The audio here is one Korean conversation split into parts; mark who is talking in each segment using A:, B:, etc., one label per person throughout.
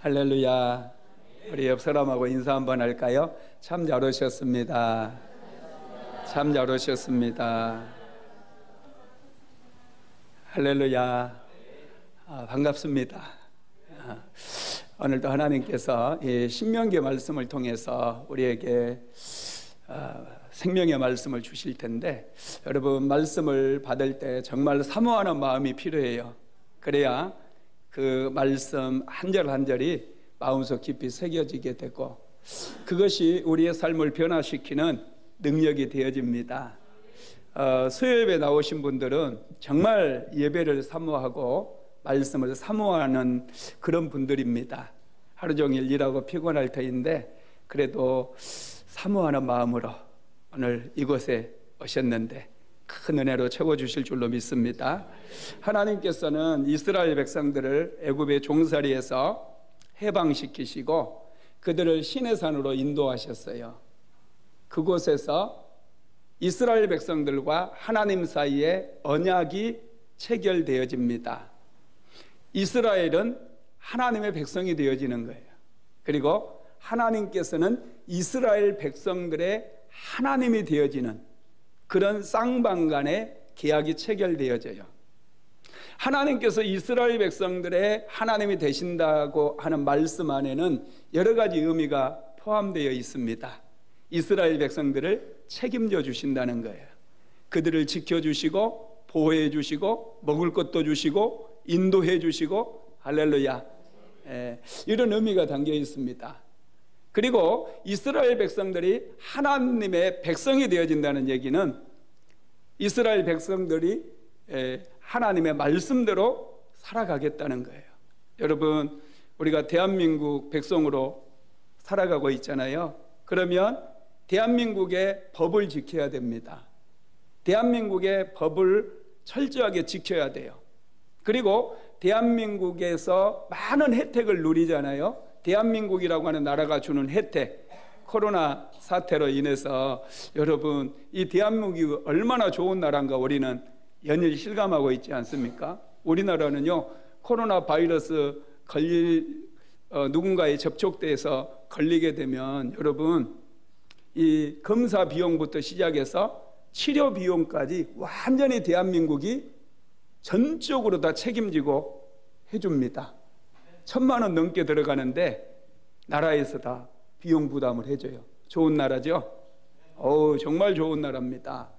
A: 할렐루야. 우리 옆 사람하고 인사 한번 할까요? 참 잘 오셨습니다. 참 잘 오셨습니다. 할렐루야. 반갑습니다. 오늘도 하나님께서 이 신명기 말씀을 통해서 우리에게 생명의 말씀을 주실 텐데, 여러분 말씀을 받을 때 정말 사모하는 마음이 필요해요. 그래야 그 말씀 한 절 한 절이 마음속 깊이 새겨지게 되고, 그것이 우리의 삶을 변화시키는 능력이 되어집니다. 수요예배 나오신 분들은 정말 예배를 사모하고 말씀을 사모하는 그런 분들입니다. 하루 종일 일하고 피곤할 터인데 그래도 사모하는 마음으로 오늘 이곳에 오셨는데 큰 은혜로 채워주실 줄로 믿습니다. 하나님께서는 이스라엘 백성들을 애굽의 종살이에서 해방시키시고 그들을 시내산으로 인도하셨어요. 그곳에서 이스라엘 백성들과 하나님 사이에 언약이 체결되어집니다. 이스라엘은 하나님의 백성이 되어지는 거예요. 그리고 하나님께서는 이스라엘 백성들의 하나님이 되어지는 그런 쌍방간의 계약이 체결되어져요. 하나님께서 이스라엘 백성들의 하나님이 되신다고 하는 말씀 안에는 여러 가지 의미가 포함되어 있습니다. 이스라엘 백성들을 책임져 주신다는 거예요. 그들을 지켜주시고 보호해 주시고 먹을 것도 주시고 인도해 주시고, 할렐루야, 이런 의미가 담겨 있습니다. 그리고 이스라엘 백성들이 하나님의 백성이 되어진다는 얘기는 이스라엘 백성들이 하나님의 말씀대로 살아가겠다는 거예요. 여러분, 우리가 대한민국 백성으로 살아가고 있잖아요. 그러면 대한민국의 법을 지켜야 됩니다. 대한민국의 법을 철저하게 지켜야 돼요. 그리고 대한민국에서 많은 혜택을 누리잖아요. 대한민국이라고 하는 나라가 주는 혜택, 코로나 사태로 인해서 여러분, 이 대한민국이 얼마나 좋은 나라인가 우리는 연일 실감하고 있지 않습니까? 우리나라는요, 코로나 바이러스 누군가에 접촉돼서 걸리게 되면 여러분, 이 검사 비용부터 시작해서 치료 비용까지 완전히 대한민국이 전적으로 다 책임지고 해줍니다. 1,000만 원 넘게 들어가는데 나라에서 다 비용 부담을 해줘요. 좋은 나라죠? 정말 좋은 나라입니다.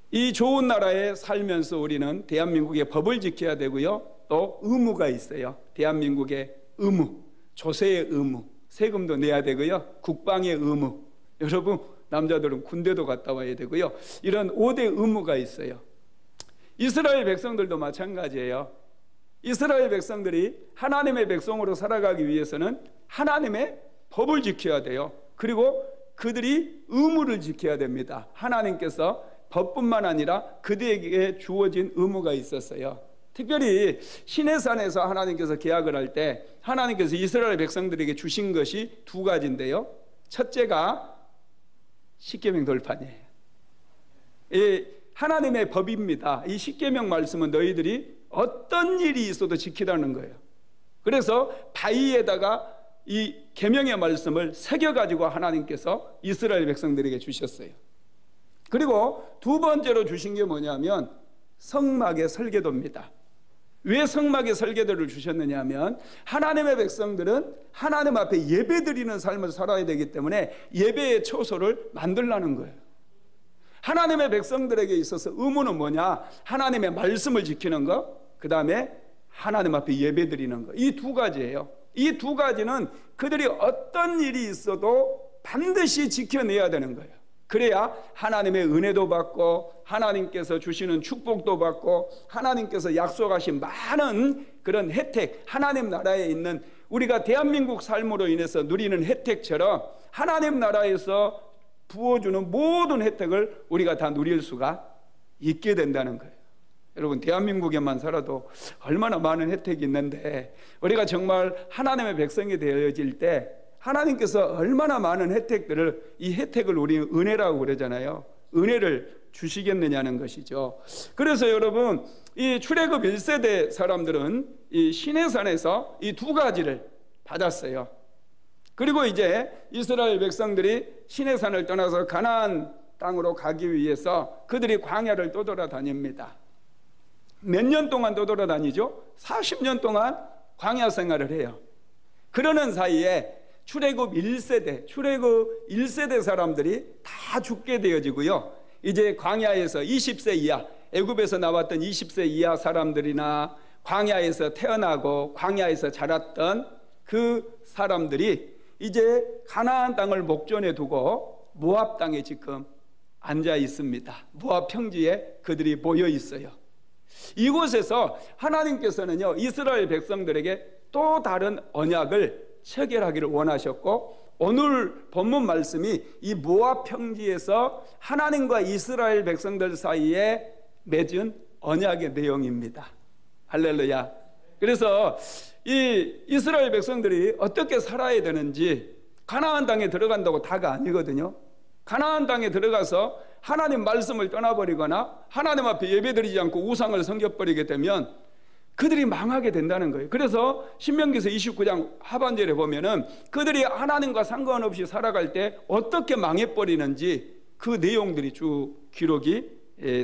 A: 이 좋은 나라에 살면서 우리는 대한민국의 법을 지켜야 되고요, 또 의무가 있어요. 대한민국의 의무, 조세의 의무, 세금도 내야 되고요, 국방의 의무, 여러분 남자들은 군대도 갔다 와야 되고요, 이런 5대 의무가 있어요. 이스라엘 백성들도 마찬가지예요. 이스라엘 백성들이 하나님의 백성으로 살아가기 위해서는 하나님의 법을 지켜야 돼요. 그리고 그들이 의무를 지켜야 됩니다. 하나님께서 법뿐만 아니라 그들에게 주어진 의무가 있었어요. 특별히 시내산에서 하나님께서 계약을 할 때 하나님께서 이스라엘 백성들에게 주신 것이 두 가지인데요, 첫째가 십계명 돌판이에요. 이 하나님의 법입니다. 이 십계명 말씀은 너희들이 어떤 일이 있어도 지키라는 거예요. 그래서 바위에다가 이 계명의 말씀을 새겨가지고 하나님께서 이스라엘 백성들에게 주셨어요. 그리고 두 번째로 주신 게 뭐냐면 성막의 설계도입니다. 왜 성막의 설계도를 주셨느냐 하면 하나님의 백성들은 하나님 앞에 예배드리는 삶을 살아야 되기 때문에 예배의 처소를 만들라는 거예요. 하나님의 백성들에게 있어서 의무는 뭐냐? 하나님의 말씀을 지키는 것, 그 다음에 하나님 앞에 예배드리는 것, 이 두 가지예요. 이 두 가지는 그들이 어떤 일이 있어도 반드시 지켜내야 되는 거예요. 그래야 하나님의 은혜도 받고 하나님께서 주시는 축복도 받고 하나님께서 약속하신 많은 그런 혜택, 하나님 나라에 있는 우리가 대한민국 삶으로 인해서 누리는 혜택처럼 하나님 나라에서 부어주는 모든 혜택을 우리가 다 누릴 수가 있게 된다는 거예요. 여러분, 대한민국에만 살아도 얼마나 많은 혜택이 있는데 우리가 정말 하나님의 백성이 되어질 때 하나님께서 얼마나 많은 혜택들을, 이 혜택을 우리 은혜라고 그러잖아요. 은혜를 주시겠느냐는 것이죠. 그래서 여러분, 이 출애굽 1세대 사람들은 이 시내산에서 이 두 가지를 받았어요. 그리고 이제 이스라엘 백성들이 시내산을 떠나서 가나안 땅으로 가기 위해서 그들이 광야를 떠돌아다닙니다. 몇 년 동안 떠돌아다니죠? 40년 동안 광야 생활을 해요. 그러는 사이에 출애굽 1세대 사람들이 다 죽게 되어지고요. 이제 광야에서 20세 이하, 애굽에서 나왔던 20세 이하 사람들이나 광야에서 태어나고 광야에서 자랐던 그 사람들이 이제 가나안 땅을 목전에 두고 모압 땅에 지금 앉아 있습니다. 모압 평지에 그들이 모여 있어요. 이곳에서 하나님께서는요, 이스라엘 백성들에게 또 다른 언약을 체결하기를 원하셨고, 오늘 본문 말씀이 이 모압 평지에서 하나님과 이스라엘 백성들 사이에 맺은 언약의 내용입니다. 할렐루야. 그래서 이 이스라엘 백성들이 어떻게 살아야 되는지, 가나안 땅에 들어간다고 다가 아니거든요. 가나안 땅에 들어가서 하나님 말씀을 떠나버리거나 하나님 앞에 예배드리지 않고 우상을 섬겨버리게 되면 그들이 망하게 된다는 거예요. 그래서 신명기서 29장 하반절에 보면은 그들이 하나님과 상관없이 살아갈 때 어떻게 망해버리는지 그 내용들이 쭉 기록이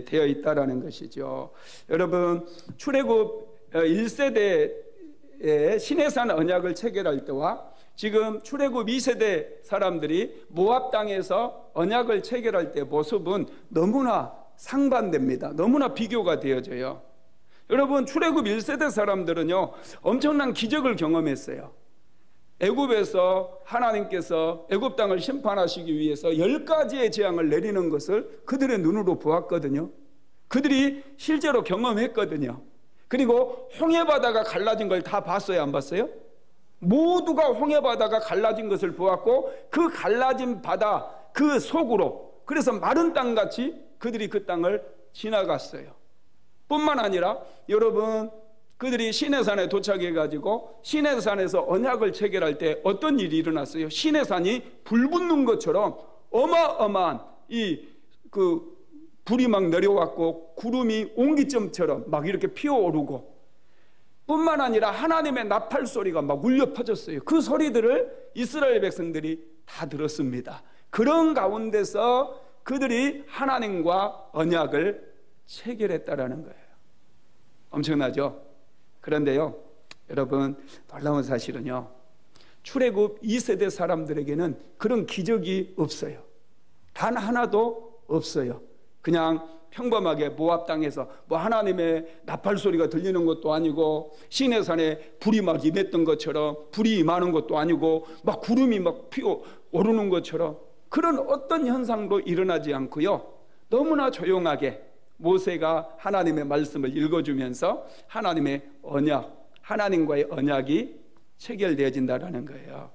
A: 되어 있다라는 것이죠. 여러분, 출애굽 1세대의 시내산 언약을 체결할 때와 지금 출애굽 2세대 사람들이 모압 땅에서 언약을 체결할 때 모습은 너무나 상반됩니다. 너무나 비교가 되어져요. 여러분, 출애굽 1세대 사람들은요, 엄청난 기적을 경험했어요. 애굽에서 하나님께서 애굽 땅을 심판하시기 위해서 10가지의 재앙을 내리는 것을 그들의 눈으로 보았거든요. 그들이 실제로 경험했거든요. 그리고 홍해바다가 갈라진 걸 다 봤어요, 안 봤어요? 모두가 홍해바다가 갈라진 것을 보았고, 그 갈라진 바다 그 속으로, 그래서 마른 땅같이 그들이 그 땅을 지나갔어요. 뿐만 아니라 여러분, 그들이 시내산에 도착해가지고 시내산에서 언약을 체결할 때 어떤 일이 일어났어요? 시내산이 불 붙는 것처럼 어마어마한 불이 막 내려왔고, 구름이 옹기점처럼 막 이렇게 피어오르고, 뿐만 아니라 하나님의 나팔 소리가 막 울려 퍼졌어요. 그 소리들을 이스라엘 백성들이 다 들었습니다. 그런 가운데서 그들이 하나님과 언약을 체결했다라는 거예요. 엄청나죠? 그런데요, 여러분, 놀라운 사실은요, 출애굽 2세대 사람들에게는 그런 기적이 없어요. 단 하나도 없어요. 그냥 평범하게 모압 땅에서 뭐 하나님의 나팔 소리가 들리는 것도 아니고, 시내산에 불이 막 임했던 것처럼 불이 임하는 것도 아니고, 막 구름이 막 피어 오르는 것처럼 그런 어떤 현상도 일어나지 않고요, 너무나 조용하게 모세가 하나님의 말씀을 읽어주면서 하나님의 언약, 하나님과의 언약이 체결되어진다라는 거예요.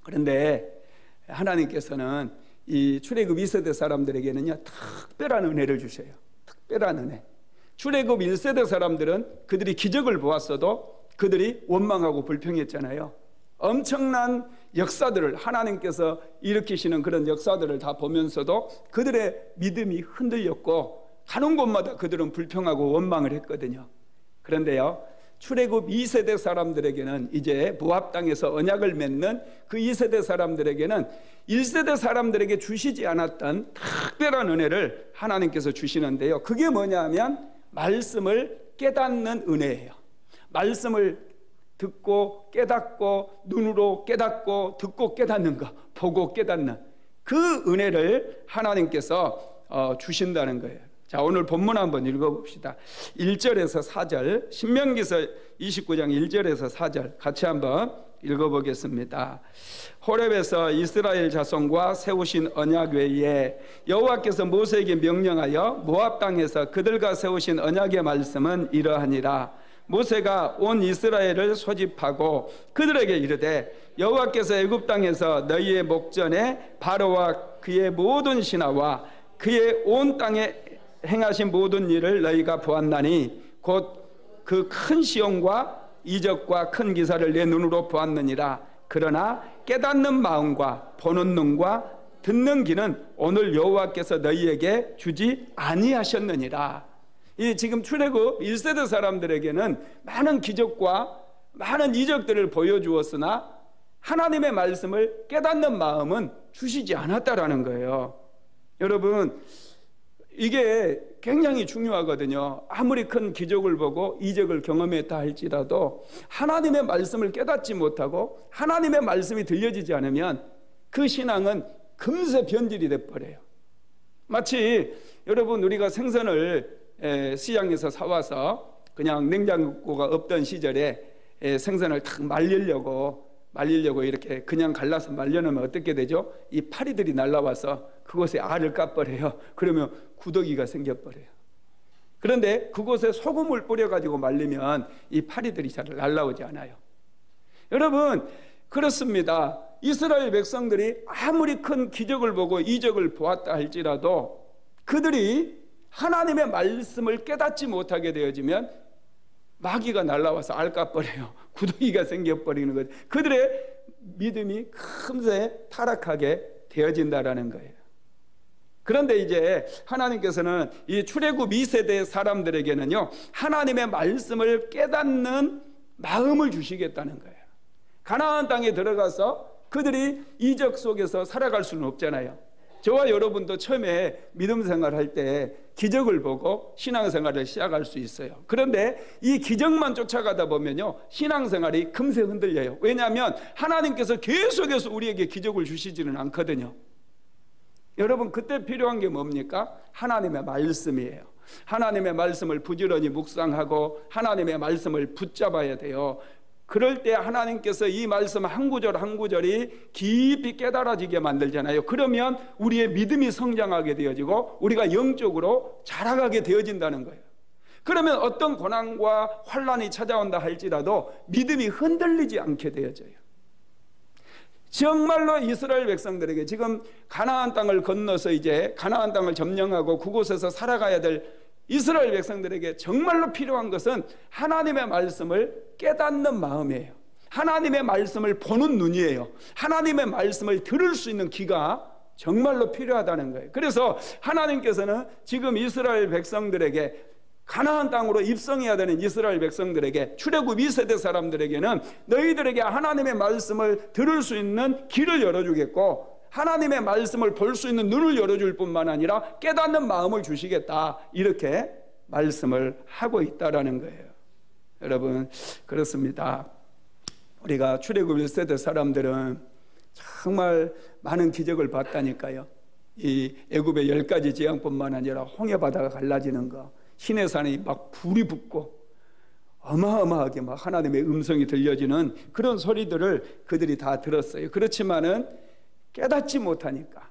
A: 그런데 하나님께서는 이 출애굽 2세대 사람들에게는요, 특별한 은혜를 주셔요. 특별한 은혜. 출애굽 1세대 사람들은 그들이 기적을 보았어도 그들이 원망하고 불평했잖아요. 엄청난 역사들을, 하나님께서 일으키시는 그런 역사들을 다 보면서도 그들의 믿음이 흔들렸고, 가는 곳마다 그들은 불평하고 원망을 했거든요. 그런데요, 출애굽 2세대 사람들에게는, 이제 모압 땅에서 언약을 맺는 그 2세대 사람들에게는 1세대 사람들에게 주시지 않았던 특별한 은혜를 하나님께서 주시는데요, 그게 뭐냐면 말씀을 깨닫는 은혜예요. 말씀을 듣고 깨닫고, 눈으로 깨닫고 듣고 깨닫는 것, 보고 깨닫는 그 은혜를 하나님께서 주신다는 거예요. 자, 오늘 본문 한번 읽어봅시다. 1절에서 4절, 신명기서 29장 1절에서 4절 같이 한번 읽어보겠습니다. 호렙에서 이스라엘 자손과 세우신 언약 외에 여호와께서 모세에게 명령하여 모압 땅에서 그들과 세우신 언약의 말씀은 이러하니라. 모세가 온 이스라엘을 소집하고 그들에게 이르되, 여호와께서 애굽 땅에서 너희의 목전에 바로와 그의 모든 신하와 그의 온 땅에 행하신 모든 일을 너희가 보았나니 곧 그 큰 시험과 이적과 큰 기사를 내 눈으로 보았느니라. 그러나 깨닫는 마음과 보는 눈과 듣는 귀는 오늘 여호와께서 너희에게 주지 아니하셨느니라. 이 지금 출애굽 1세대 사람들에게는 많은 기적과 많은 이적들을 보여주었으나 하나님의 말씀을 깨닫는 마음은 주시지 않았다라는 거예요. 여러분, 이게 굉장히 중요하거든요. 아무리 큰 기적을 보고 이적을 경험했다 할지라도 하나님의 말씀을 깨닫지 못하고 하나님의 말씀이 들려지지 않으면 그 신앙은 금세 변질이 돼버려요. 마치 여러분, 우리가 생선을 시장에서 사와서 그냥 냉장고가 없던 시절에 생선을 탁 말리려고 이렇게 그냥 갈라서 말려놓으면 어떻게 되죠? 이 파리들이 날라와서 그곳에 알을 까버려요. 그러면 구더기가 생겨버려요. 그런데 그곳에 소금을 뿌려가지고 말리면 이 파리들이 잘 날라오지 않아요. 여러분, 그렇습니다. 이스라엘 백성들이 아무리 큰 기적을 보고 이적을 보았다 할지라도 그들이 하나님의 말씀을 깨닫지 못하게 되어지면 마귀가 날라와서 알 까버려요. 구더기가 생겨버리는 거죠. 그들의 믿음이 금세 타락하게 되어진다라는 거예요. 그런데 이제 하나님께서는 이 출애굽 2세대 사람들에게는요, 하나님의 말씀을 깨닫는 마음을 주시겠다는 거예요. 가나안 땅에 들어가서 그들이 이적 속에서 살아갈 수는 없잖아요. 저와 여러분도 처음에 믿음 생활할 때 기적을 보고 신앙생활을 시작할 수 있어요. 그런데 이 기적만 쫓아가다 보면요, 신앙생활이 금세 흔들려요. 왜냐하면 하나님께서 계속해서 우리에게 기적을 주시지는 않거든요. 여러분, 그때 필요한 게 뭡니까? 하나님의 말씀이에요. 하나님의 말씀을 부지런히 묵상하고 하나님의 말씀을 붙잡아야 돼요. 그럴 때 하나님께서 이 말씀 한 구절 한 구절이 깊이 깨달아지게 만들잖아요. 그러면 우리의 믿음이 성장하게 되어지고 우리가 영적으로 자라가게 되어진다는 거예요. 그러면 어떤 고난과 환난이 찾아온다 할지라도 믿음이 흔들리지 않게 되어져요. 정말로 이스라엘 백성들에게 지금 가나안 땅을 건너서 이제 가나안 땅을 점령하고 그곳에서 살아가야 될 이스라엘 백성들에게 정말로 필요한 것은 하나님의 말씀을 깨닫는 마음이에요. 하나님의 말씀을 보는 눈이에요. 하나님의 말씀을 들을 수 있는 귀가 정말로 필요하다는 거예요. 그래서 하나님께서는 지금 이스라엘 백성들에게, 가나안 땅으로 입성해야 되는 이스라엘 백성들에게, 출애굽 2세대 사람들에게는 너희들에게 하나님의 말씀을 들을 수 있는 귀를 열어주겠고 하나님의 말씀을 볼 수 있는 눈을 열어줄 뿐만 아니라 깨닫는 마음을 주시겠다, 이렇게 말씀을 하고 있다라는 거예요. 여러분, 그렇습니다. 우리가 출애굽 1세대 사람들은 정말 많은 기적을 봤다니까요. 이 애굽의 10가지 재앙뿐만 아니라 홍해바다가 갈라지는 거, 시내산이 막 불이 붙고 어마어마하게 막 하나님의 음성이 들려지는 그런 소리들을 그들이 다 들었어요. 그렇지만은 깨닫지 못하니까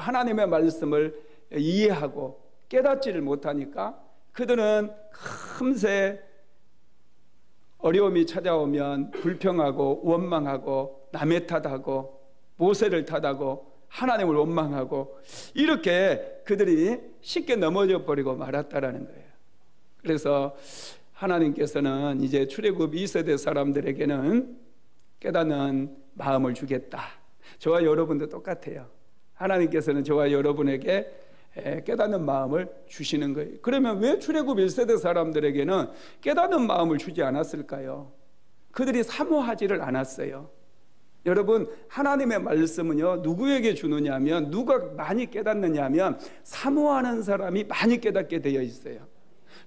A: 하나님의 말씀을 이해하고 깨닫지를 못하니까 그들은 금세 어려움이 찾아오면 불평하고 원망하고 남의 탓하고 모세를 탓하고 하나님을 원망하고 이렇게 그들이 쉽게 넘어져 버리고 말았다라는 거예요. 그래서 하나님께서는 이제 출애굽 2세대 사람들에게는 깨닫는 마음을 주겠다. 저와 여러분도 똑같아요. 하나님께서는 저와 여러분에게 깨닫는 마음을 주시는 거예요. 그러면 왜 출애굽 1세대 사람들에게는 깨닫는 마음을 주지 않았을까요? 그들이 사모하지를 않았어요. 여러분, 하나님의 말씀은요, 누구에게 주느냐 하면, 누가 많이 깨닫느냐 하면 사모하는 사람이 많이 깨닫게 되어 있어요.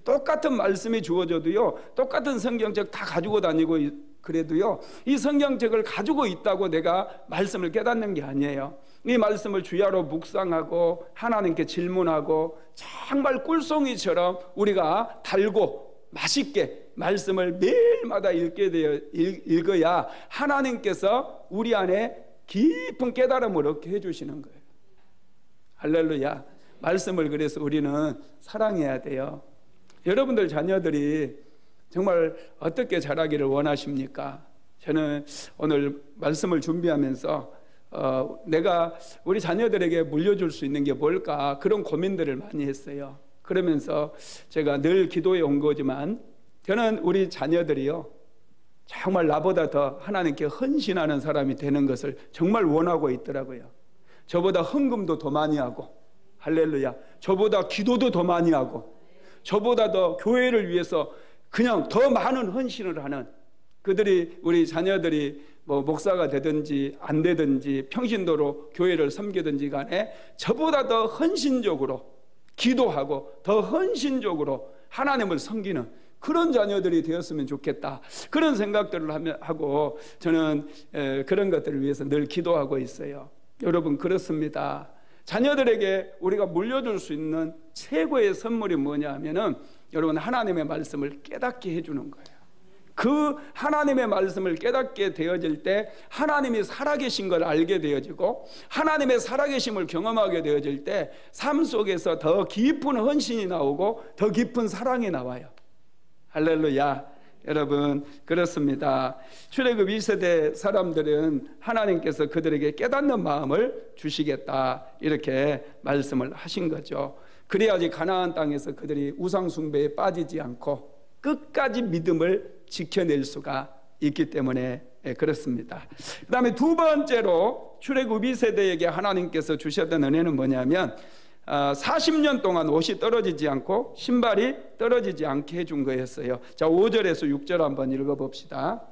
A: 똑같은 말씀이 주어져도요, 똑같은 성경책 다 가지고 다니고 그래도요, 이 성경책을 가지고 있다고 내가 말씀을 깨닫는 게 아니에요. 이 말씀을 주야로 묵상하고 하나님께 질문하고 정말 꿀송이처럼 우리가 달고 맛있게 말씀을 매일마다 읽어야 하나님께서 우리 안에 깊은 깨달음을 얻게 해주시는 거예요. 할렐루야. 말씀을 그래서 우리는 사랑해야 돼요. 여러분들 자녀들이 정말 어떻게 자라기를 원하십니까? 저는 오늘 말씀을 준비하면서 내가 우리 자녀들에게 물려줄 수 있는 게 뭘까, 그런 고민들을 많이 했어요. 그러면서 제가 늘 기도해 온 거지만, 저는 우리 자녀들이요, 정말 나보다 더 하나님께 헌신하는 사람이 되는 것을 정말 원하고 있더라고요. 저보다 헌금도 더 많이 하고, 할렐루야, 저보다 기도도 더 많이 하고, 저보다 더 교회를 위해서 그냥 더 많은 헌신을 하는, 그들이, 우리 자녀들이 뭐 목사가 되든지 안 되든지 평신도로 교회를 섬기든지 간에 저보다 더 헌신적으로 기도하고 더 헌신적으로 하나님을 섬기는 그런 자녀들이 되었으면 좋겠다, 그런 생각들을 하고 저는 그런 것들을 위해서 늘 기도하고 있어요. 여러분, 그렇습니다. 자녀들에게 우리가 물려줄 수 있는 최고의 선물이 뭐냐 하면은, 여러분, 하나님의 말씀을 깨닫게 해주는 거예요. 그 하나님의 말씀을 깨닫게 되어질 때 하나님이 살아계신 걸 알게 되어지고, 하나님의 살아계심을 경험하게 되어질 때 삶 속에서 더 깊은 헌신이 나오고 더 깊은 사랑이 나와요. 할렐루야. 여러분, 그렇습니다. 출애굽 2세대 사람들은 하나님께서 그들에게 깨닫는 마음을 주시겠다, 이렇게 말씀을 하신 거죠. 그래야지 가나안 땅에서 그들이 우상 숭배에 빠지지 않고 끝까지 믿음을 지켜낼 수가 있기 때문에 그렇습니다. 그 다음에 두 번째로 출애굽 2세대에게 하나님께서 주셨던 은혜는 뭐냐면 40년 동안 옷이 떨어지지 않고 신발이 떨어지지 않게 해준 거였어요. 자, 5절에서 6절 한번 읽어봅시다.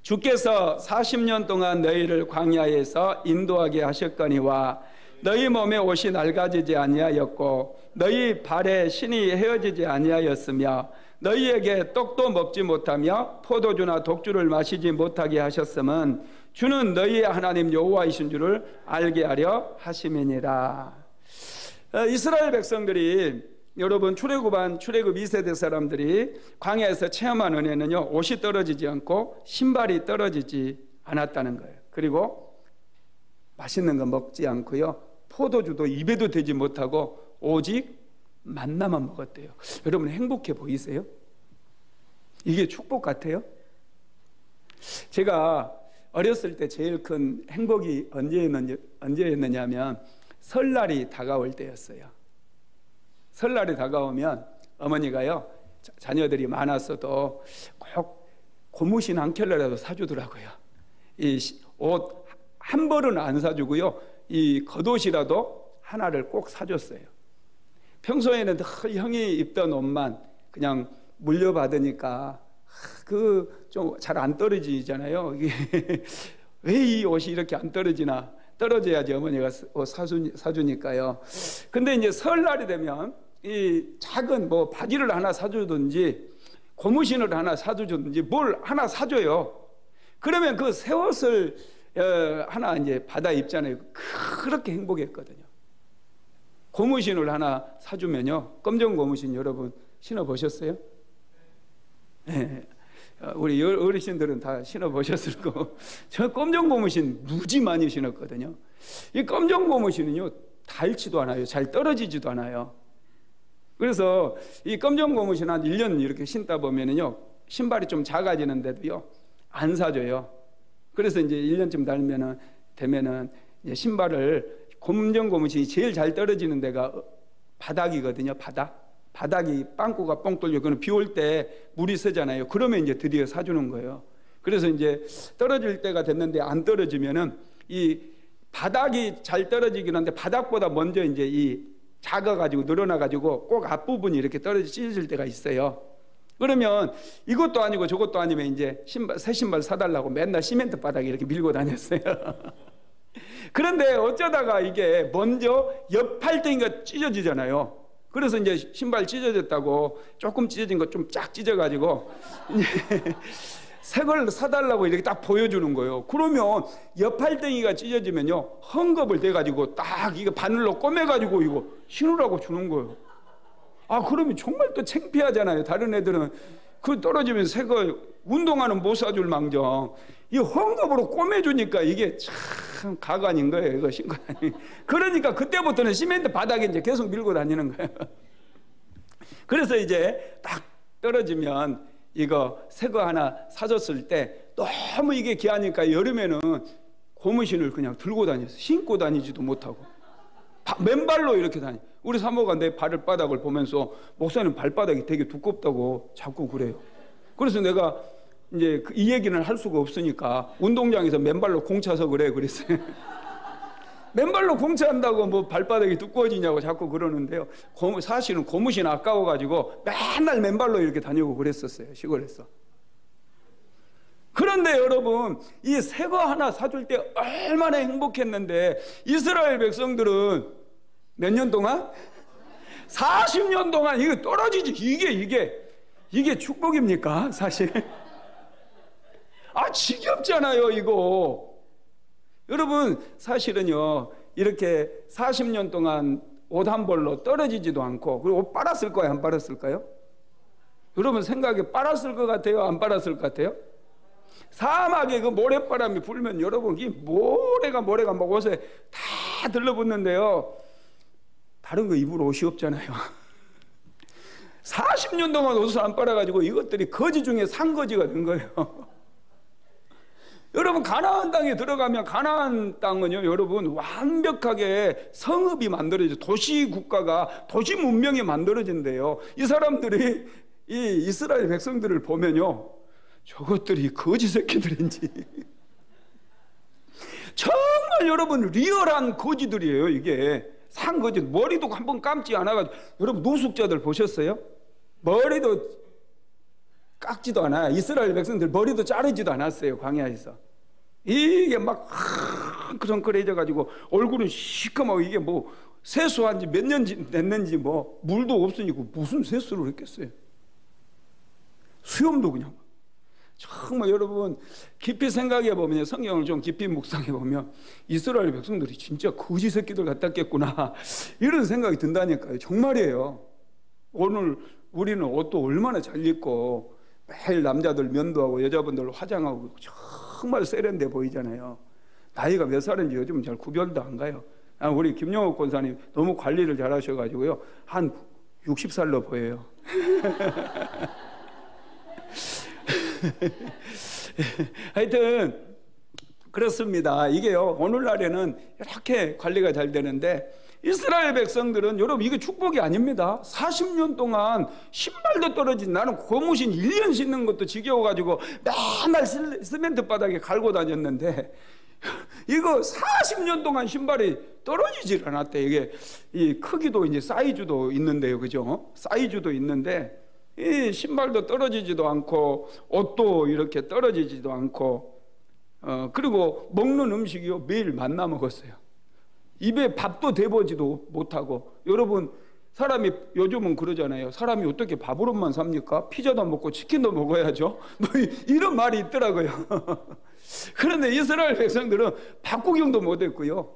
A: 주께서 40년 동안 너희를 광야에서 인도하게 하셨거니와 너희 몸에 옷이 낡아지지 아니하였고 너희 발에 신이 헤어지지 아니하였으며 너희에게 떡도 먹지 못하며 포도주나 독주를 마시지 못하게 하셨음은 주는 너희의 하나님 여호와이신 줄을 알게 하려 하심이니라. 이스라엘 백성들이, 여러분, 출애굽 2세대 사람들이 광야에서 체험한 은혜는요, 옷이 떨어지지 않고 신발이 떨어지지 않았다는 거예요. 그리고 맛있는 거 먹지 않고요, 포도주도 입에도 대지 못하고 오직 만나만 먹었대요. 여러분, 행복해 보이세요? 이게 축복 같아요? 제가 어렸을 때 제일 큰 행복이 언제였느냐면 설날이 다가올 때였어요. 설날이 다가오면 어머니가요, 자녀들이 많았어도 꼭 고무신 한 켤레라도 사주더라고요. 이 옷 한 벌은 안 사주고요, 이 겉옷이라도 하나를 꼭 사줬어요. 평소에는 형이 입던 옷만 그냥 물려받으니까 그 좀 잘 안 떨어지잖아요. 왜 이 옷이 이렇게 안 떨어지나? 떨어져야지 어머니가 옷 사주니까요. 근데 이제 설날이 되면 이 작은 뭐 바지를 하나 사주든지 고무신을 하나 사주든지 뭘 하나 사줘요. 그러면 그 새 옷을 하나 이제 받아 입잖아요. 그렇게 행복했거든요. 고무신을 하나 사주면요, 검정 고무신 여러분 신어보셨어요? 네. 우리 어르신들은 다 신어보셨을 거고, 저 검정 고무신 무지 많이 신었거든요. 이 검정 고무신은요, 닳지도 않아요. 잘 떨어지지도 않아요. 그래서 이 검정 고무신 한 1년 이렇게 신다 보면은요, 신발이 좀 작아지는데도요, 안 사줘요. 그래서 이제 1년쯤 되면은 이제 신발을, 검정 고무신이 제일 잘 떨어지는 데가 바닥이거든요. 바닥이 빵꾸가 뻥 뚫려. 그건 비 올 때 물이 새잖아요. 그러면 이제 드디어 사주는 거예요. 그래서 이제 떨어질 때가 됐는데 안 떨어지면은 이 바닥이 잘 떨어지긴 한데 바닥보다 먼저 이제 이 작아가지고 늘어나가지고 꼭 앞부분이 이렇게 찢어질 때가 있어요. 그러면 이것도 아니고 저것도 아니면 이제 새 신발 사달라고 맨날 시멘트 바닥에 이렇게 밀고 다녔어요. 그런데 어쩌다가 이게 먼저 옆 팔등이가 찢어지잖아요. 그래서 이제 신발 찢어졌다고, 조금 찢어진 거 좀 쫙 찢어가지고 새 걸 사달라고 이렇게 딱 보여주는 거예요. 그러면 옆 팔등이가 찢어지면요, 헝겊을 대가지고 딱 이거 바늘로 꼬매가지고 이거 신으라고 주는 거예요. 아, 그러면 정말 또 창피하잖아요. 다른 애들은 그 떨어지면 새 거 운동화는 못 사줄 망정 이 헝겊으로 꼬매주니까 이게 참 가관인 거예요. 이거 신고 다니. 그러니까 그때부터는 시멘트 바닥에 이제 계속 밀고 다니는 거예요. 그래서 이제 딱 떨어지면 이거 새 거 하나 사줬을 때 너무 이게 귀하니까 여름에는 고무신을 그냥 들고 다녔어요. 신고 다니지도 못하고 맨발로 이렇게 다니. 우리 사모가 내 발바닥을 보면서 목사님 발바닥이 되게 두껍다고 자꾸 그래요. 그래서 내가 이제 이 얘기는 할 수가 없으니까 운동장에서 맨발로 공 차서 그랬어요. 맨발로 공 차한다고 뭐 발바닥이 두꺼워지냐고 자꾸 그러는데요. 사실은 고무신 아까워가지고 맨날 맨발로 이렇게 다니고 그랬었어요. 시골에서. 그런데 여러분, 이 새 거 하나 사줄 때 얼마나 행복했는데, 이스라엘 백성들은 몇 년 동안? 40년 동안 이거 떨어지지. 이게 축복입니까? 사실. 지겹잖아요, 이거. 여러분, 사실은요, 이렇게 40년 동안 옷 한 벌로 떨어지지도 않고, 그리고 옷 빨았을 거예요, 안 빨았을까요? 여러분 생각에 빨았을 것 같아요, 안 빨았을 것 같아요? 사막에 그 모래바람이 불면 여러분 이 모래가 막 옷에 다 들러붙는데요, 다른 거 입을 옷이 없잖아요. 40년 동안 옷을 안 빨아가지고 이것들이 거지 중에 산거지가 된 거예요. 여러분, 가나안 땅에 들어가면 가나안 땅은요, 여러분 완벽하게 성읍이 만들어져, 도시 국가가, 도시 문명이 만들어진대요. 이 사람들이 이 이스라엘 백성들을 보면요, 저것들이 거지 새끼들인지 정말 여러분 리얼한 거지들이에요. 이게 산거지, 머리도 한번 감지 않아가지고. 여러분 노숙자들 보셨어요? 머리도 깎지도 않아요. 이스라엘 백성들 머리도 자르지도 않았어요. 광야에서. 이게 막 그렁그레져 가지고 얼굴은 시커멓고, 이게 뭐 세수한 지 몇 년 됐는지 뭐 물도 없으니까 무슨 세수를 했겠어요. 수염도 그냥. 정말 여러분 깊이 생각해 보면, 성경을 좀 깊이 묵상해 보면 이스라엘 백성들이 진짜 거지 새끼들 같았겠구나 이런 생각이 든다니까요. 정말이에요. 오늘 우리는 옷도 얼마나 잘 입고 매일 남자들 면도하고 여자분들 화장하고 정말 세련돼 보이잖아요. 나이가 몇 살인지 요즘은 잘 구별도 안 가요. 우리 김영옥 권사님 너무 관리를 잘 하셔가지고요, 한 60살로 보여요. 하여튼 그렇습니다. 이게요, 오늘날에는 이렇게 관리가 잘 되는데, 이스라엘 백성들은 여러분 이게 축복이 아닙니다. 40년 동안 신발도 떨어진, 나는 고무신 1년 신는 것도 지겨워가지고 맨날 시멘트 바닥에 갈고 다녔는데, 이거 40년 동안 신발이 떨어지질 않았대. 이게 이 크기도 이제 사이즈도 있는데요, 그죠? 사이즈도 있는데 이 신발도 떨어지지도 않고 옷도 이렇게 떨어지지도 않고, 그리고 먹는 음식이요, 매일 만나 먹었어요. 입에 밥도 대보지도 못하고. 여러분 사람이 요즘은 그러잖아요. 사람이 어떻게 밥으로만 삽니까? 피자도 먹고 치킨도 먹어야죠. 뭐 이런 말이 있더라고요. 그런데 이스라엘 백성들은 밥 구경도 못했고요,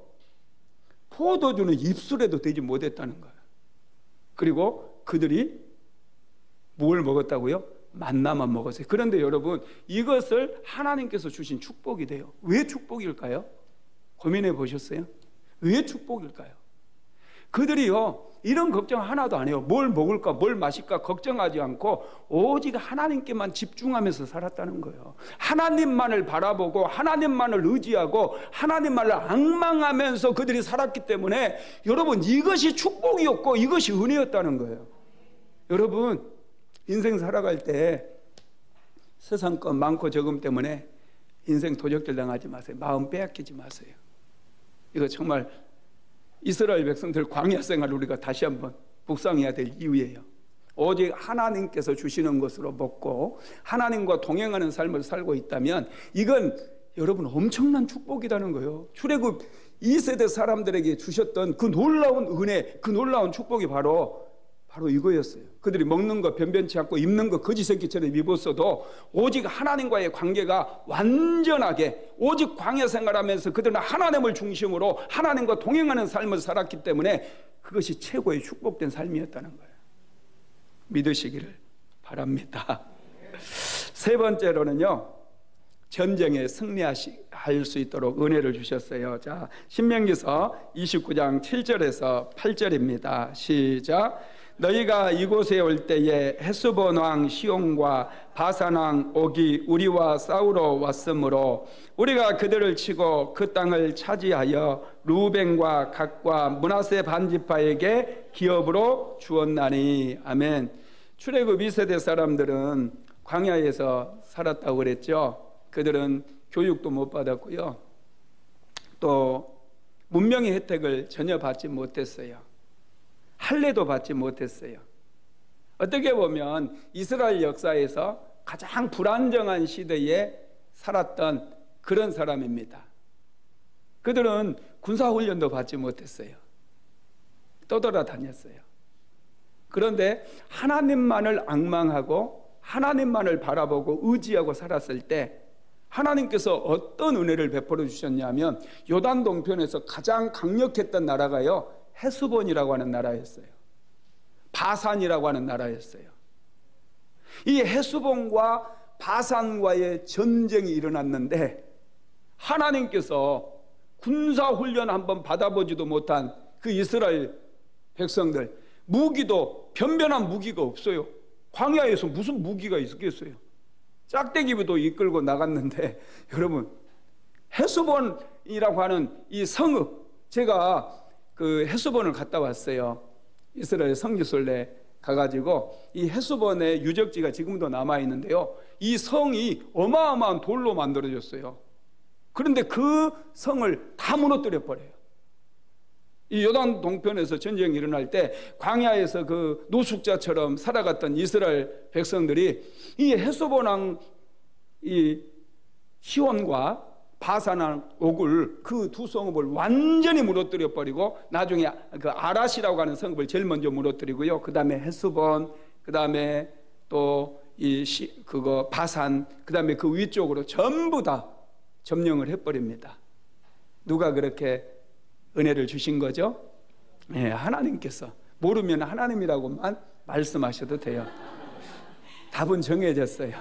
A: 포도주는 입술에도 대지 못했다는 거예요. 그리고 그들이 뭘 먹었다고요? 만나만 먹었어요. 그런데 여러분 이것을 하나님께서 주신 축복이 돼요. 왜 축복일까요? 고민해 보셨어요? 왜 축복일까요? 그들이요 이런 걱정 하나도 안 해요. 뭘 먹을까 뭘 마실까 걱정하지 않고 오직 하나님께만 집중하면서 살았다는 거예요. 하나님만을 바라보고 하나님만을 의지하고 하나님만을 앙망하면서 그들이 살았기 때문에 여러분 이것이 축복이었고 이것이 은혜였다는 거예요. 여러분 인생 살아갈 때 세상 것 많고 적음 때문에 인생 도적질 당하지 마세요. 마음 빼앗기지 마세요. 이거 정말 이스라엘 백성들 광야 생활을 우리가 다시 한번 묵상해야 될 이유예요. 오직 하나님께서 주시는 것으로 먹고 하나님과 동행하는 삶을 살고 있다면 이건 여러분 엄청난 축복이라는 거예요. 출애굽 2세대 사람들에게 주셨던 그 놀라운 은혜, 그 놀라운 축복이 바로 이거였어요. 그들이 먹는 거 변변치 않고 입는 거 거지 새끼처럼 입었어도 오직 하나님과의 관계가 완전하게, 오직 광야 생활하면서 그들은 하나님을 중심으로 하나님과 동행하는 삶을 살았기 때문에 그것이 최고의 축복된 삶이었다는 거예요. 믿으시기를 바랍니다. 세 번째로는요, 전쟁에 승리할 수 있도록 은혜를 주셨어요. 자, 신명기서 29장 7절에서 8절입니다. 시작. 너희가 이곳에 올 때에 헤스본 왕 시온과 바산 왕 옥이 우리와 싸우러 왔으므로 우리가 그들을 치고 그 땅을 차지하여 루벤과 갓과 므낫세 반지파에게 기업으로 주었나니. 아멘. 출애굽 2세대 사람들은 광야에서 살았다고 그랬죠. 그들은 교육도 못 받았고요. 또 문명의 혜택을 전혀 받지 못했어요. 할례도 받지 못했어요. 어떻게 보면 이스라엘 역사에서 가장 불안정한 시대에 살았던 그런 사람입니다. 그들은 군사훈련도 받지 못했어요. 떠돌아다녔어요. 그런데 하나님만을 앙망하고 하나님만을 바라보고 의지하고 살았을 때 하나님께서 어떤 은혜를 베풀어 주셨냐면 요단 동편에서 가장 강력했던 나라가요, 헤스본이라고 하는 나라였어요. 바산이라고 하는 나라였어요. 이 헤스본과 바산과의 전쟁이 일어났는데 하나님께서 군사훈련 한번 받아보지도 못한 그 이스라엘 백성들, 무기도 변변한 무기가 없어요. 광야에서 무슨 무기가 있겠어요? 짝대기부도 이끌고 나갔는데, 여러분, 헤스본이라고 하는 이 성읍, 제가 그 헤스본을 갔다 왔어요. 이스라엘 성지순례 가가지고 이 헤스본의 유적지가 지금도 남아있는데요, 이 성이 어마어마한 돌로 만들어졌어요. 그런데 그 성을 다 무너뜨려 버려요. 이 요단 동편에서 전쟁이 일어날 때 광야에서 그 노숙자처럼 살아갔던 이스라엘 백성들이 이 헤스본 왕 이 시온과 바산 왕 옥을, 그 두 성읍을 완전히 무너뜨려 버리고 나중에 그 아라시라고 하는 성읍을 제일 먼저 무너뜨리고요. 그 다음에 헤스본, 그 다음에 또 그거 바산, 그 다음에 그 위쪽으로 전부 다 점령을 해버립니다. 누가 그렇게 은혜를 주신 거죠? 네, 하나님께서. 모르면 하나님이라고만 말씀하셔도 돼요. 답은 정해졌어요.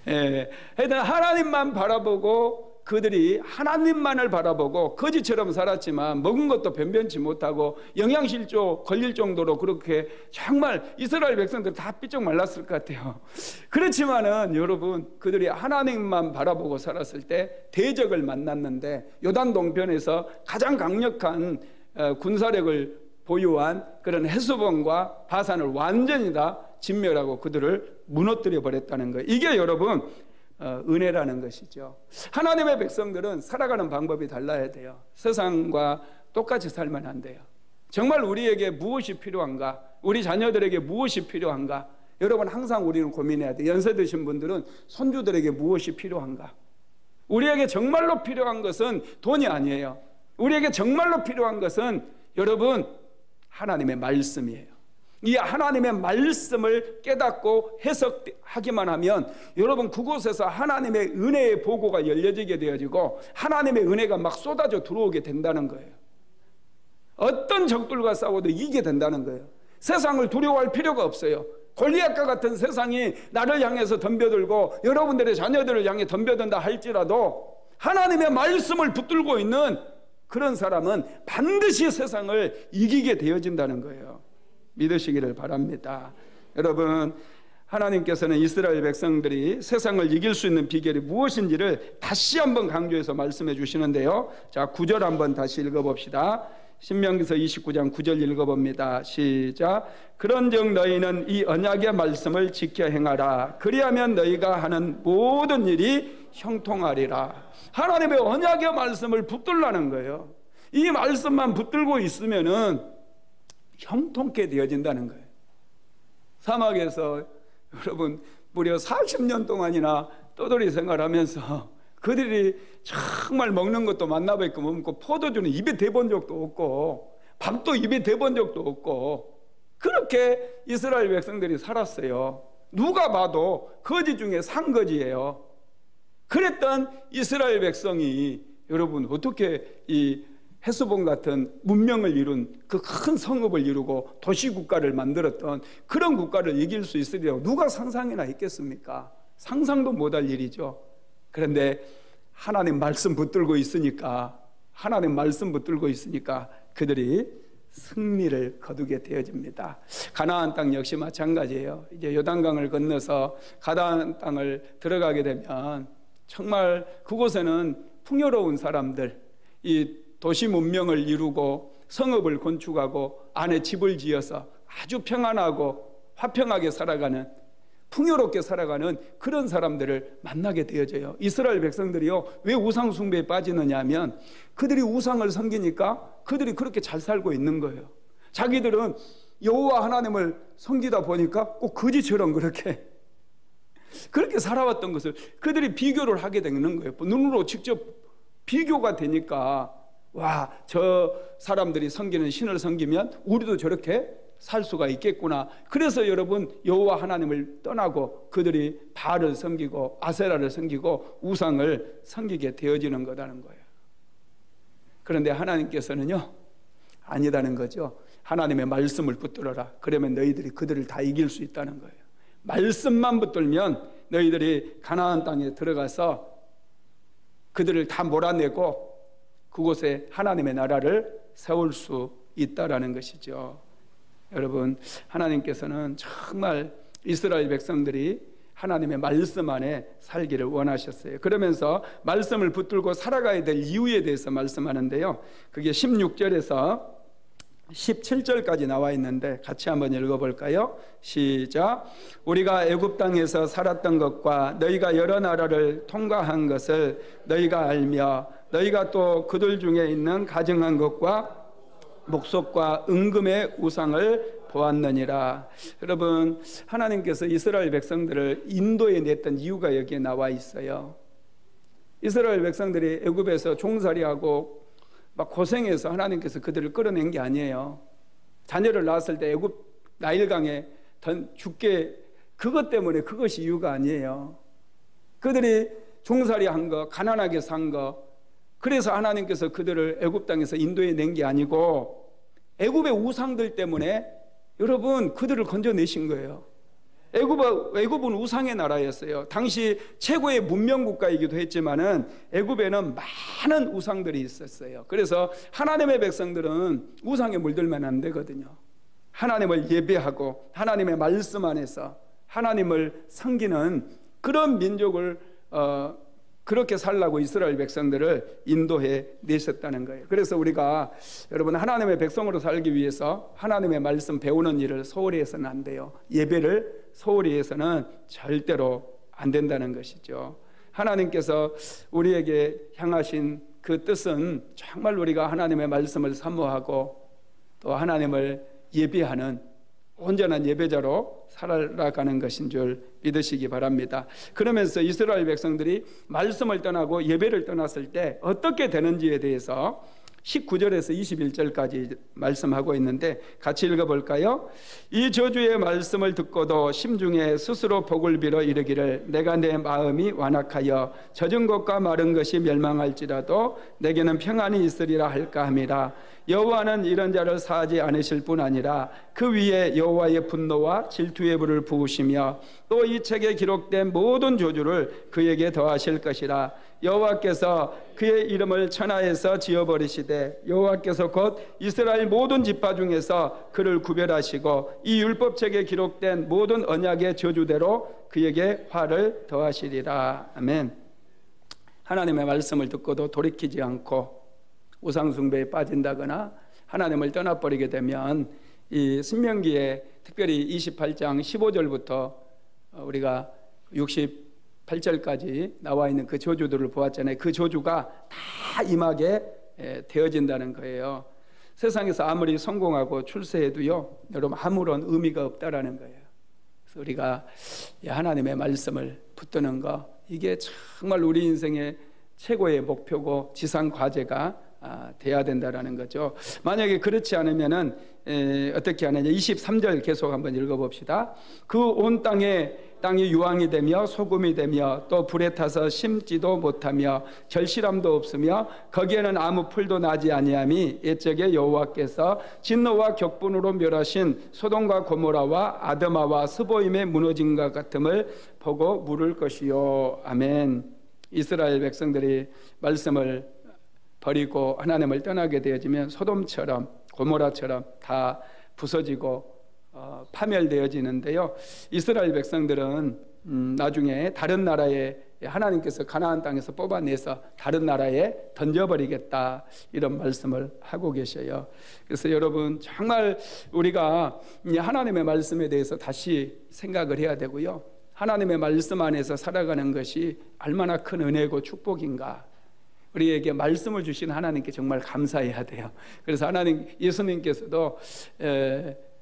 A: 예, 하여튼 하나님만 바라보고, 그들이 하나님만을 바라보고 거지처럼 살았지만 먹은 것도 변변치 못하고 영양실조 걸릴 정도로 그렇게 정말 이스라엘 백성들 다 삐쩍 말랐을 것 같아요. 그렇지만은 여러분, 그들이 하나님만 바라보고 살았을 때 대적을 만났는데 요단 동편에서 가장 강력한 군사력을 보유한 그런 헤스본과 바산을 완전히 다 진멸하고 그들을 무너뜨려 버렸다는 거예요. 이게 여러분 은혜라는 것이죠. 하나님의 백성들은 살아가는 방법이 달라야 돼요. 세상과 똑같이 살면 안 돼요. 정말 우리에게 무엇이 필요한가? 우리 자녀들에게 무엇이 필요한가? 여러분, 항상 우리는 고민해야 돼요. 연세 드신 분들은 손주들에게 무엇이 필요한가? 우리에게 정말로 필요한 것은 돈이 아니에요. 우리에게 정말로 필요한 것은 여러분, 하나님의 말씀이에요. 이 하나님의 말씀을 깨닫고 해석하기만 하면 여러분, 그곳에서 하나님의 은혜의 보고가 열려지게 되어지고 하나님의 은혜가 막 쏟아져 들어오게 된다는 거예요. 어떤 적들과 싸워도 이기게 된다는 거예요. 세상을 두려워할 필요가 없어요. 골리앗과 같은 세상이 나를 향해서 덤벼들고 여러분들의 자녀들을 향해 덤벼든다 할지라도 하나님의 말씀을 붙들고 있는 그런 사람은 반드시 세상을 이기게 되어진다는 거예요. 믿으시기를 바랍니다. 여러분, 하나님께서는 이스라엘 백성들이 세상을 이길 수 있는 비결이 무엇인지를 다시 한번 강조해서 말씀해 주시는데요. 자, 9절 한번 다시 읽어봅시다. 신명기서 29장 9절 읽어봅니다. 시작. 그런즉 너희는 이 언약의 말씀을 지켜 행하라. 그리하면 너희가 하는 모든 일이 형통하리라. 하나님의 언약의 말씀을 붙들라는 거예요. 이 말씀만 붙들고 있으면은 형통케 되어진다는 거예요. 사막에서 여러분 무려 40년 동안이나 떠돌이 생활하면서 그들이 정말 먹는 것도 만나뵙고 없고 포도주는 입에 대본 적도 없고 밥도 입에 대본 적도 없고 그렇게 이스라엘 백성들이 살았어요. 누가 봐도 거지 중에 상거지예요. 그랬던 이스라엘 백성이 여러분 어떻게 이 헤스본 같은 문명을 이룬 그 큰 성읍을 이루고 도시국가를 만들었던 그런 국가를 이길 수 있으리라고 누가 상상이나 했겠습니까? 상상도 못할 일이죠. 그런데 하나님 말씀 붙들고 있으니까 그들이 승리를 거두게 되어집니다. 가나안 땅 역시 마찬가지예요. 이제 요단강을 건너서 가나안 땅을 들어가게 되면 정말 그곳에는 풍요로운 사람들, 이 도시 문명을 이루고 성읍을 건축하고 안에 집을 지어서 아주 평안하고 화평하게 살아가는, 풍요롭게 살아가는 그런 사람들을 만나게 되어져요. 이스라엘 백성들이요, 왜 우상 숭배에 빠지느냐 하면 그들이 우상을 섬기니까 그들이 그렇게 잘 살고 있는 거예요. 자기들은 여호와 하나님을 섬기다 보니까 꼭 거지처럼 그렇게 살아왔던 것을 그들이 비교를 하게 되는 거예요. 눈으로 직접 비교가 되니까, 와, 저 사람들이 섬기는 신을 섬기면 우리도 저렇게 살 수가 있겠구나. 그래서 여러분, 여호와 하나님을 떠나고 그들이 바알을 섬기고 아세라를 섬기고 우상을 섬기게 되어지는 거라는 거예요. 그런데 하나님께서는요, 아니다는 거죠. 하나님의 말씀을 붙들어라. 그러면 너희들이 그들을 다 이길 수 있다는 거예요. 말씀만 붙들면 너희들이 가나안 땅에 들어가서 그들을 다 몰아내고 그곳에 하나님의 나라를 세울 수 있다라는 것이죠. 여러분, 하나님께서는 정말 이스라엘 백성들이 하나님의 말씀 안에 살기를 원하셨어요. 그러면서 말씀을 붙들고 살아가야 될 이유에 대해서 말씀하는데요, 그게 16절에서 17절까지 나와 있는데 같이 한번 읽어볼까요? 시작. 우리가 애굽 땅에서 살았던 것과 너희가 여러 나라를 통과한 것을 너희가 알며 너희가 또 그들 중에 있는 가증한 것과 목석과 은금의 우상을 보았느니라. 여러분, 하나님께서 이스라엘 백성들을 인도에 냈던 이유가 여기에 나와 있어요. 이스라엘 백성들이 애굽에서 종살이하고 막 고생해서 하나님께서 그들을 끌어낸 게 아니에요. 자녀를 낳았을 때 애굽 나일강에 죽게, 그것 때문에, 그것이 이유가 아니에요. 그들이 종살이한 거, 가난하게 산 거, 그래서 하나님께서 그들을 애굽 땅에서 인도해 낸 게 아니고 애굽의 우상들 때문에 여러분 그들을 건져내신 거예요. 애굽은 우상의 나라였어요. 당시 최고의 문명 국가이기도 했지만은 애굽에는 많은 우상들이 있었어요. 그래서 하나님의 백성들은 우상에 물들면 안 되거든요. 하나님을 예배하고 하나님의 말씀 안에서 하나님을 섬기는 그런 민족을 그렇게 살라고 이스라엘 백성들을 인도해 내셨다는 거예요. 그래서 우리가 여러분 하나님의 백성으로 살기 위해서 하나님의 말씀 배우는 일을 소홀히 해서는 안 돼요. 예배를 소홀히 해서는 절대로 안 된다는 것이죠. 하나님께서 우리에게 향하신 그 뜻은 정말 우리가 하나님의 말씀을 사모하고 또 하나님을 예배하는 온전한 예배자로 살아가는 것인 줄 믿으시기 바랍니다. 그러면서 이스라엘 백성들이 말씀을 떠나고 예배를 떠났을 때 어떻게 되는지에 대해서 19절에서 21절까지 말씀하고 있는데 같이 읽어볼까요? 이 저주의 말씀을 듣고도 심중에 스스로 복을 빌어 이르기를 내가 내 마음이 완악하여 젖은 것과 마른 것이 멸망할지라도 내게는 평안이 있으리라 할까 함이라. 여호와는 이런 자를 사하지 않으실 뿐 아니라 그 위에 여호와의 분노와 질투의 불을 부으시며 또 이 책에 기록된 모든 저주를 그에게 더하실 것이라. 여호와께서 그의 이름을 천하에서 지어버리시되 여호와께서 곧 이스라엘 모든 지파 중에서 그를 구별하시고 이 율법책에 기록된 모든 언약의 저주대로 그에게 화를 더하시리라. 아멘. 하나님의 말씀을 듣고도 돌이키지 않고 우상숭배에 빠진다거나 하나님을 떠나버리게 되면 이 신명기에 특별히 28장 15절부터 우리가 68절까지 나와 있는 그 저주들을 보았잖아요. 그 저주가 다 임하게 되어진다는 거예요. 세상에서 아무리 성공하고 출세해도요, 여러분 아무런 의미가 없다라는 거예요. 그래서 우리가 하나님의 말씀을 붙드는 거, 이게 정말 우리 인생의 최고의 목표고 지상 과제가 돼야 된다라는 거죠. 만약에 그렇지 않으면은 어떻게 하느냐. 23절 계속 한번 읽어봅시다. 그 온 땅이 유황이 되며 소금이 되며 또 불에 타서 심지도 못하며 절실함도 없으며 거기에는 아무 풀도 나지 아니함이 옛적에 여호와께서 진노와 격분으로 멸하신 소돔과 고모라와 아드마와 스보임의 무너진 것 같음을 보고 물을 것이요. 아멘. 이스라엘 백성들이 말씀을 버리고 하나님을 떠나게 되어지면 소돔처럼 고모라처럼 다 부서지고 파멸되어지는데요. 이스라엘 백성들은 나중에 다른 나라에 하나님께서 가나안 땅에서 뽑아내서 다른 나라에 던져버리겠다, 이런 말씀을 하고 계셔요. 그래서 여러분, 정말 우리가 하나님의 말씀에 대해서 다시 생각을 해야 되고요, 하나님의 말씀 안에서 살아가는 것이 얼마나 큰 은혜고 축복인가, 우리에게 말씀을 주신 하나님께 정말 감사해야 돼요. 그래서 예수님께서도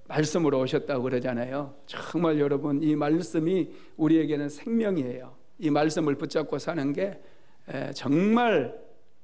A: 말씀으로 오셨다고 그러잖아요. 정말 여러분, 이 말씀이 우리에게는 생명이에요. 이 말씀을 붙잡고 사는 게 정말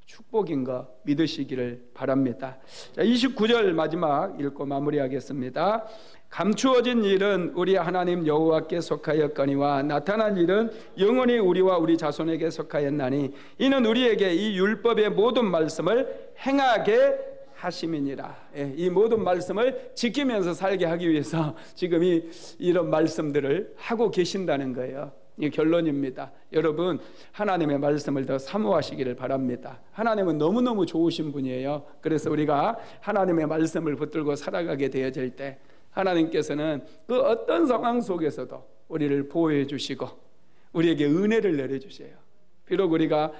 A: 축복인 거 믿으시기를 바랍니다. 자, 29절 마지막 읽고 마무리하겠습니다. 감추어진 일은 우리 하나님 여호와께 속하였거니와 나타난 일은 영원히 우리와 우리 자손에게 속하였나니 이는 우리에게 이 율법의 모든 말씀을 행하게 하심이니라. 이 모든 말씀을 지키면서 살게 하기 위해서 지금 이런 말씀들을 하고 계신다는 거예요. 이 결론입니다. 여러분, 하나님의 말씀을 더 사모하시기를 바랍니다. 하나님은 너무너무 좋으신 분이에요. 그래서 우리가 하나님의 말씀을 붙들고 살아가게 되어질 때 하나님께서는 그 어떤 상황 속에서도 우리를 보호해 주시고 우리에게 은혜를 내려주세요. 비록 우리가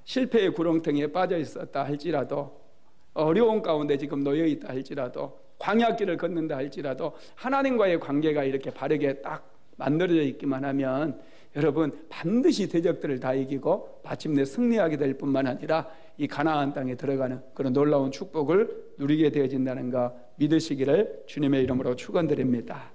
A: 실패의 구렁텅이에 빠져 있었다 할지라도, 어려운 가운데 지금 놓여 있다 할지라도, 광야길을 걷는다 할지라도 하나님과의 관계가 이렇게 바르게 딱 만들어져 있기만 하면 여러분, 반드시 대적들을 다 이기고 마침내 승리하게 될 뿐만 아니라 이 가나안 땅에 들어가는 그런 놀라운 축복을 누리게 되어진다는 거 믿으시기를 주님의 이름으로 축원드립니다.